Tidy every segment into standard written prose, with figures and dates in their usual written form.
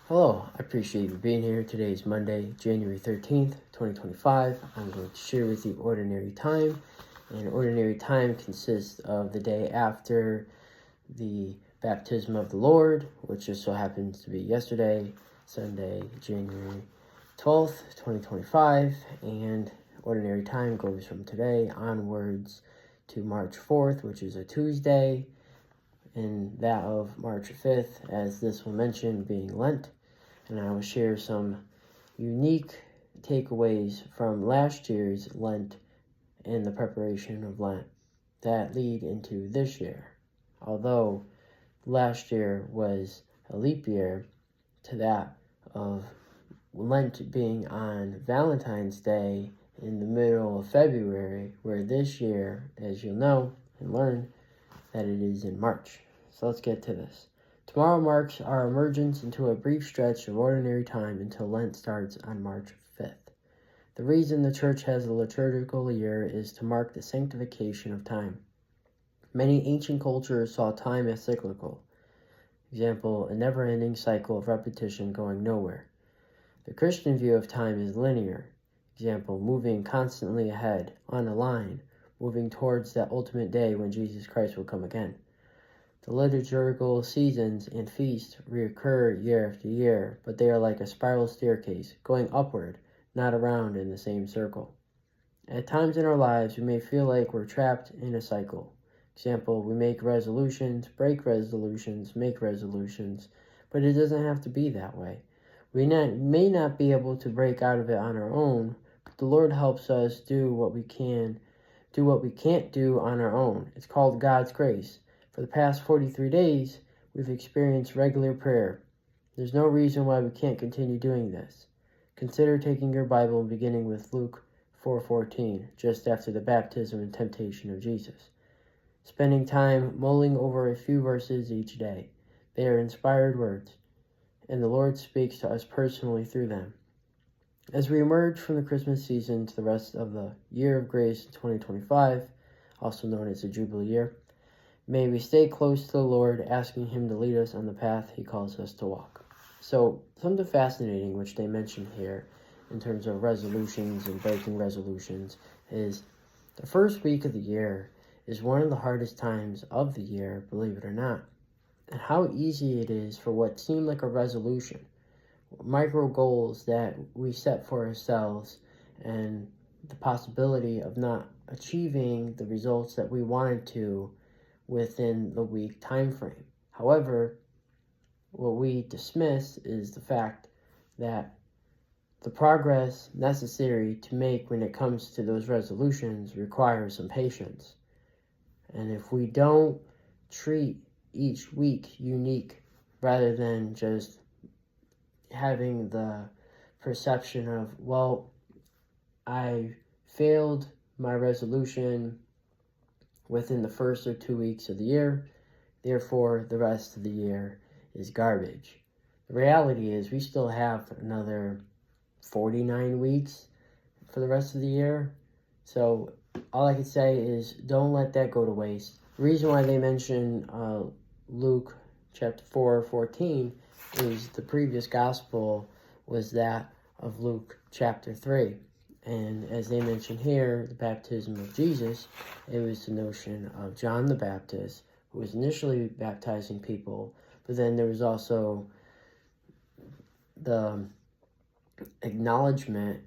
Hello, I appreciate you being here. Today is Monday, January 13th, 2025. I'm going to share with you Ordinary Time. And Ordinary Time consists of the day after the baptism of the Lord, which just so happens to be yesterday, Sunday, January 12th, 2025. And Ordinary Time goes from today onwards to March 4th, which is a Tuesday, and that of March 5th, as this will mention, being Lent. And I will share some unique takeaways from last year's Lent and the preparation of Lent that lead into this year. Although last year was a leap year to that of Lent being on Valentine's Day in the middle of February, where this year, as you'll know and learn, that it is in March. So let's get to this. Tomorrow marks our emergence into a brief stretch of ordinary time until Lent starts on March 5th. The reason the Church has a liturgical year is to mark the sanctification of time. Many ancient cultures saw time as cyclical. Example, a never-ending cycle of repetition going nowhere. The Christian view of time is linear. Example, moving constantly ahead, on a line, moving towards that ultimate day when Jesus Christ will come again. The liturgical seasons and feasts reoccur year after year, but they are like a spiral staircase, going upward, not around in the same circle. At times in our lives, we may feel like we're trapped in a cycle. Example, we make resolutions, break resolutions, make resolutions, but it doesn't have to be that way. We may not be able to break out of it on our own, but the Lord helps us do what we can't do on our own. It's called God's grace. For the past 43 days, we've experienced regular prayer. There's no reason why we can't continue doing this. Consider taking your Bible and beginning with Luke 4:14, just after the baptism and temptation of Jesus. Spending time mulling over a few verses each day. They are inspired words, and the Lord speaks to us personally through them. As we emerge from the Christmas season to the rest of the Year of Grace 2025, also known as the Jubilee Year, may we stay close to the Lord, asking Him to lead us on the path He calls us to walk. So, something fascinating which they mention here in terms of resolutions and breaking resolutions is the first week of the year is one of the hardest times of the year, believe it or not. And how easy it is for what seemed like a resolution, micro goals that we set for ourselves, and the possibility of not achieving the results that we wanted to within the week time frame. However, what we dismiss is the fact that the progress necessary to make when it comes to those resolutions requires some patience. And if we don't treat each week unique rather than just having the perception of, well, I failed my resolution within the first or 2 weeks of the year, therefore the rest of the year is garbage. The reality is we still have another 49 weeks for the rest of the year. So all I can say is don't let that go to waste. The reason why they mention Luke chapter 4:14 is the previous gospel was that of Luke chapter 3. And as they mention here, the baptism of Jesus, it was the notion of John the Baptist, who was initially baptizing people, but then there was also the acknowledgement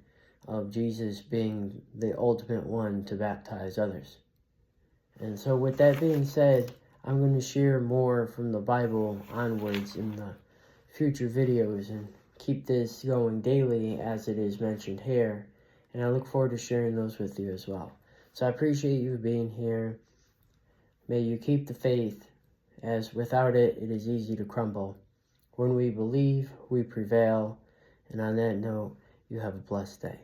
of Jesus being the ultimate one to baptize others. And so with that being said, I'm going to share more from the Bible onwards in the future videos and keep this going daily as it is mentioned here. And I look forward to sharing those with you as well. So I appreciate you being here. May you keep the faith, as without it, it is easy to crumble. When we believe, we prevail. And on that note, you have a blessed day.